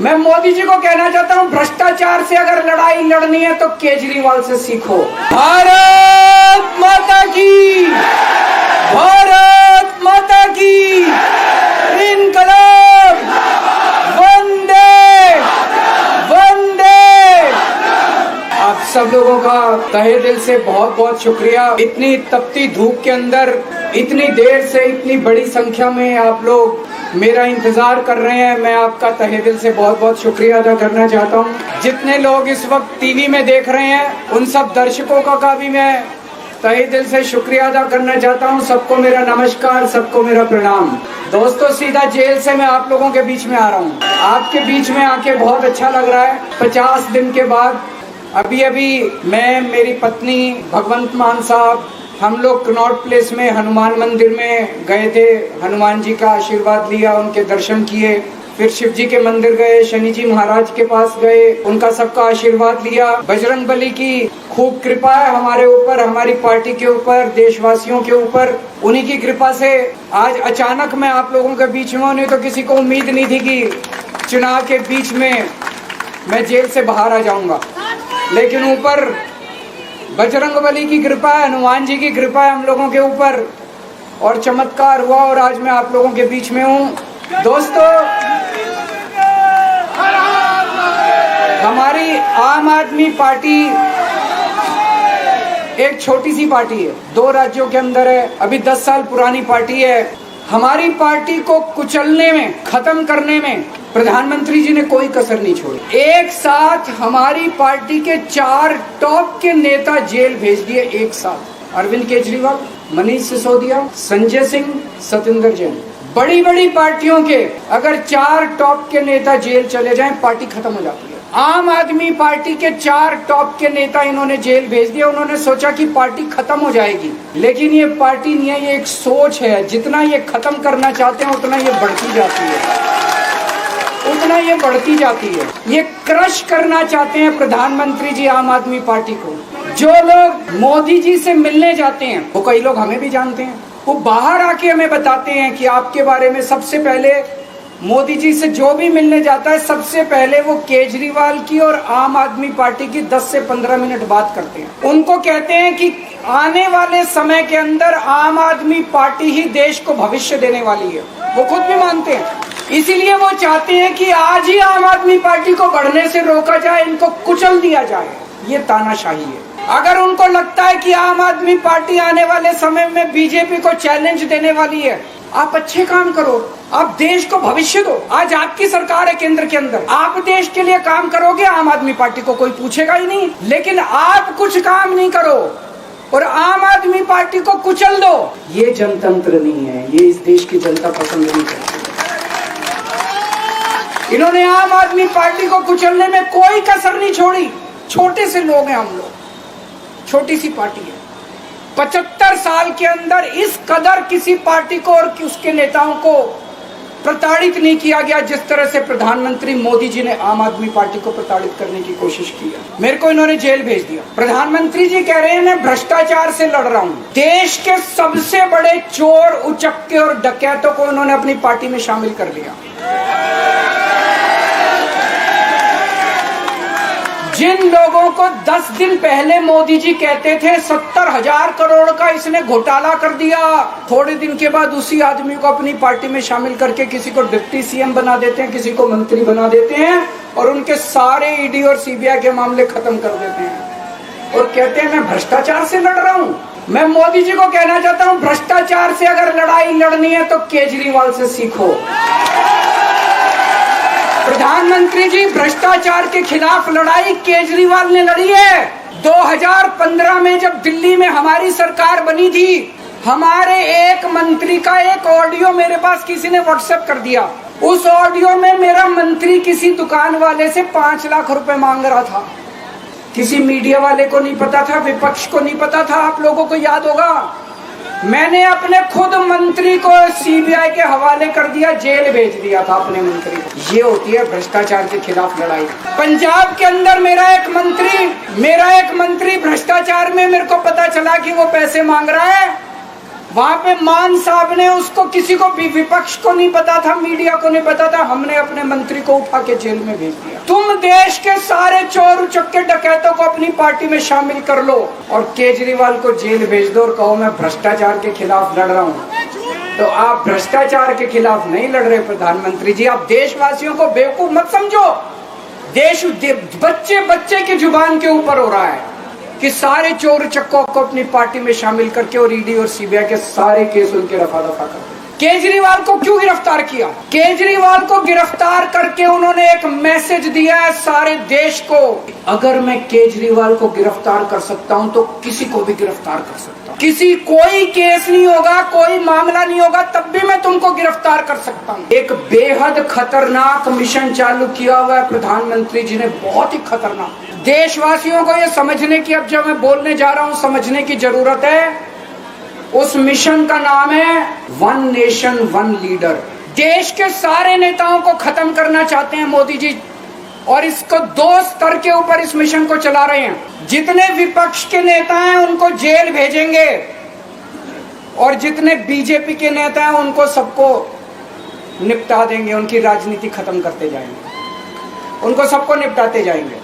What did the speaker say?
मैं मोदी जी को कहना चाहता हूं, भ्रष्टाचार से अगर लड़ाई लड़नी है तो केजरीवाल से सीखो। भारत माता की, भारत माता की, इनकलाब, वंदे वंदे। आप सब लोगों का तहे दिल से बहुत बहुत शुक्रिया। इतनी तपती धूप के अंदर इतनी देर से इतनी बड़ी संख्या में आप लोग मेरा इंतजार कर रहे हैं। मैं आपका तहे दिल से बहुत बहुत शुक्रिया अदा करना चाहता हूं। जितने लोग इस वक्त टीवी में देख रहे हैं उन सब दर्शकों का भी मैं तहे दिल से शुक्रिया अदा करना चाहता हूं। सबको मेरा नमस्कार, सबको मेरा प्रणाम। दोस्तों, सीधा जेल से मैं आप लोगों के बीच में आ रहा हूं। आपके बीच में आके बहुत अच्छा लग रहा है। 50 दिन के बाद अभी मैं, मेरी पत्नी भगवंत मान साहब, हम लोग कनॉट प्लेस में हनुमान मंदिर में गए थे। हनुमान जी का आशीर्वाद लिया, उनके दर्शन किए। फिर शिव जी के मंदिर गए, शनि जी महाराज के पास गए, उनका सबका आशीर्वाद लिया। बजरंग बली की खूब कृपा है हमारे ऊपर, हमारी पार्टी के ऊपर, देशवासियों के ऊपर। उन्हीं की कृपा से आज अचानक मैं आप लोगों के बीच में हूं। नहीं तो किसी को उम्मीद नहीं थी कि चुनाव के बीच में मैं जेल से बाहर आ जाऊंगा, लेकिन ऊपर बजरंग बली की कृपा है, हनुमान जी की कृपा है हम लोगों के ऊपर, और चमत्कार हुआ और आज मैं आप लोगों के बीच में हूं। दोस्तों, हमारी आम आदमी पार्टी एक छोटी सी पार्टी है, 2 राज्यों के अंदर है, अभी 10 साल पुरानी पार्टी है। हमारी पार्टी को कुचलने में, खत्म करने में प्रधानमंत्री जी ने कोई कसर नहीं छोड़ी। एक साथ हमारी पार्टी के 4 टॉप के नेता जेल भेज दिए एक साथ। अरविंद केजरीवाल, मनीष सिसोदिया, संजय सिंह, सत्येंद्र जैन। बड़ी बड़ी पार्टियों के अगर 4 टॉप के नेता जेल चले जाएं, पार्टी खत्म हो जाती है। आम आदमी पार्टी के 4 टॉप के नेता इन्होंने जेल भेज दिया। उन्होंने सोचा कि पार्टी खत्म हो जाएगी, लेकिन ये पार्टी नहीं है, ये एक सोच है। जितना ये खत्म करना चाहते हैं उतना ये बढ़ती जाती है, उतना ये बढ़ती जाती है। ये क्रश करना चाहते हैं प्रधानमंत्री जी आम आदमी पार्टी को। जो लोग मोदी जी से मिलने जाते हैं, वो कई लोग हमें भी जानते हैं, वो बाहर आके हमें बताते हैं कि आपके बारे में सबसे पहले मोदी जी से जो भी मिलने जाता है, सबसे पहले वो केजरीवाल की और आम आदमी पार्टी की 10 से 15 मिनट बात करते हैं। उनको कहते हैं कि आने वाले समय के अंदर आम आदमी पार्टी ही देश को भविष्य देने वाली है। वो खुद भी मानते हैं। इसीलिए वो चाहते हैं कि आज ही आम आदमी पार्टी को बढ़ने से रोका जाए, इनको कुचल दिया जाए। ये तानाशाही है। अगर उनको लगता है कि आम आदमी पार्टी आने वाले समय में बीजेपी को चैलेंज देने वाली है, आप अच्छे काम करो, आप देश को भविष्य दो। आज आपकी सरकार है केंद्र के अंदर, आप देश के लिए काम करोगे, आम आदमी पार्टी को कोई पूछेगा ही नहीं। लेकिन आप कुछ काम नहीं करो और आम आदमी पार्टी को कुचल दो, ये जनतंत्र नहीं है। ये इस देश की जनता पसंद नहीं करती। इन्होंने आम आदमी पार्टी को कुचलने में कोई कसर नहीं छोड़ी। छोटे से लोग हैं हम लोग, छोटी सी पार्टी है। 75 साल के अंदर इस कदर किसी पार्टी को और उसके नेताओं को प्रताड़ित नहीं किया गया जिस तरह से प्रधानमंत्री मोदी जी ने आम आदमी पार्टी को प्रताड़ित करने की कोशिश की है। मेरे को इन्होंने जेल भेज दिया। प्रधानमंत्री जी कह रहे हैं मैं भ्रष्टाचार से लड़ रहा हूं। देश के सबसे बड़े चोर, उचक्के और डकैतों को इन्होंने अपनी पार्टी में शामिल कर लिया। जिन लोगों को 10 दिन पहले मोदी जी कहते थे 70,000 करोड़ का इसने घोटाला कर दिया, थोड़े दिन के बाद उसी आदमी को अपनी पार्टी में शामिल करके किसी को डिप्टी सीएम बना देते हैं, किसी को मंत्री बना देते हैं और उनके सारे ईडी और सीबीआई के मामले खत्म कर देते हैं और कहते हैं मैं भ्रष्टाचार से लड़ रहा हूं। मैं मोदी जी को कहना चाहता हूं, भ्रष्टाचार से अगर लड़ाई लड़नी है तो केजरीवाल से सीखो। प्रधानमंत्री जी, भ्रष्टाचार के खिलाफ लड़ाई केजरीवाल ने लड़ी है। 2015 में जब दिल्ली में हमारी सरकार बनी थी, हमारे एक मंत्री का एक ऑडियो मेरे पास किसी ने व्हाट्सएप कर दिया। उस ऑडियो में मेरा मंत्री किसी दुकान वाले से 5 लाख रुपए मांग रहा था। किसी मीडिया वाले को नहीं पता था, विपक्ष को नहीं पता था। आप लोगों को याद होगा, मैंने अपने खुद मंत्री को सीबीआई के हवाले कर दिया, जेल भेज दिया था अपने मंत्री को। ये होती है भ्रष्टाचार के खिलाफ लड़ाई। पंजाब के अंदर मेरा एक मंत्री भ्रष्टाचार में, मेरे को पता चला कि वो पैसे मांग रहा है, वहां पे मान साहब ने उसको, किसी को भी, विपक्ष को नहीं पता था, मीडिया को नहीं पता था, हमने अपने मंत्री को उठा के जेल में भेज दिया। तुम देश के सारे चोर उचक्के डकैतों को अपनी पार्टी में शामिल कर लो और केजरीवाल को जेल भेज दो और कहो मैं भ्रष्टाचार के खिलाफ लड़ रहा हूँ। तो आप भ्रष्टाचार के खिलाफ नहीं लड़ रहे प्रधानमंत्री जी, आप देशवासियों को बेवकूफ मत समझो। देश बच्चे बच्चे की जुबान के ऊपर हो रहा है कि सारे चोर चक्कों को अपनी पार्टी में शामिल करके और ईडी और सीबीआई के सारे केस उनके रफा दफा कर। केजरीवाल को क्यों गिरफ्तार किया? केजरीवाल को गिरफ्तार करके उन्होंने एक मैसेज दिया है सारे देश को, अगर मैं केजरीवाल को गिरफ्तार कर सकता हूं तो किसी को भी गिरफ्तार कर सकता हूं। किसी कोई केस नहीं होगा, कोई मामला नहीं होगा, तब भी मैं तुमको गिरफ्तार कर सकता हूं। एक बेहद खतरनाक मिशन चालू किया हुआ है प्रधानमंत्री जी ने, बहुत ही खतरनाक। देशवासियों को ये समझने की, अब जब मैं बोलने जा रहा हूं, समझने की जरूरत है। उस मिशन का नाम है वन नेशन वन लीडर। देश के सारे नेताओं को खत्म करना चाहते हैं मोदी जी, और इसको 2 स्तर के ऊपर इस मिशन को चला रहे हैं। जितने विपक्ष के नेता हैं उनको जेल भेजेंगे और जितने बीजेपी के नेता हैं उनको सबको निपटा देंगे, उनकी राजनीति खत्म करते जाएंगे, उनको सबको निपटाते जाएंगे।